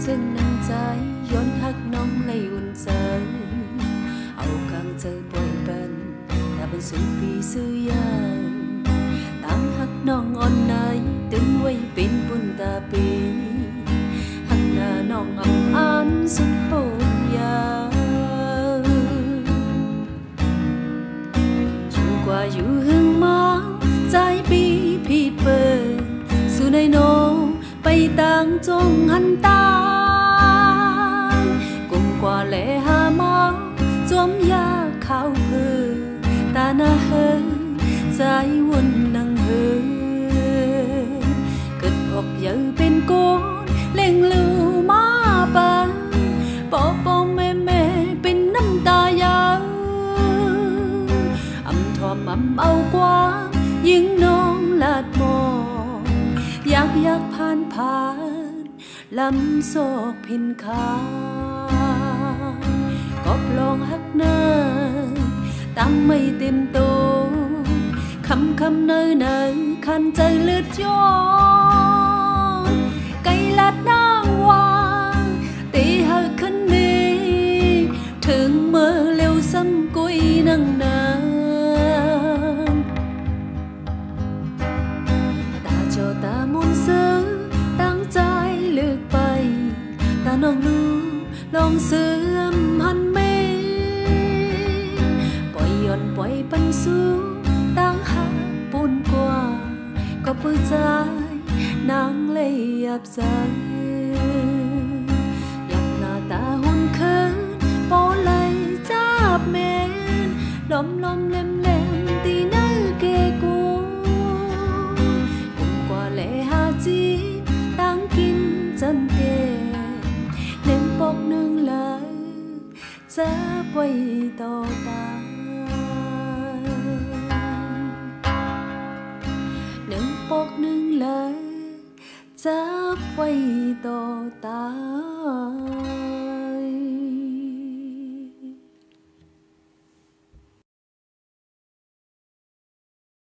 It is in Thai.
จึงนั่งใจย้อนหักน้องเลยอุ่นใจเอากลางเจอป่วยเป็นแต่เป็นสุดปีซื้อยาวตั้งหักน้องอ่อนไหนตึงไว้เป็นบุญตาปีหักหน้าน้องอ่ำอันสุดโหดยาวอยู่กว่าอยู่หึงมาใจปีพี่เปิดสู่ในโนไปต่างจงหันตากลุ่มกว่าแลหามาจวมยาข้าวเพื่อตาหน้าเฮใจวนนังเฮเกิดพกเยอะเป็นโกนเล่งลือมาปันปอปอแม่แม่เป็นน้ำตายาวอำทอมอำเอากว้างยิ่งน้องลาดมองอยากผ่านลำโศกพินคากอบลองหักหน้าตั้งไม่เต็มโตคำเนยคันใจเลือดย้อนไก่ลัดนางวางตีหักขึ้นนี้ถึงเมื่อเร็วซ้ำกุยนั่งนานตาโจตามุนซื้อตั้งใจเลือกไปตาน้องรู้ลองเสื่อมหันเมปล่อยย่อนปล่อยปันสู้ตั้งหักปุ่นกว่าก็ปื้อใจนางเลยยับใจอยากหน้าตาหุ่นเคินปอไหลจับเมนลมเล่มตีเนื้อเกกูกุมกว่าแลหาจีตั้งกินจันเกหนึ่งปกหนึ่งเลยจะไว้ต่อตาหนึ่งปกหนึ่งเลยจับไว้ต่อตา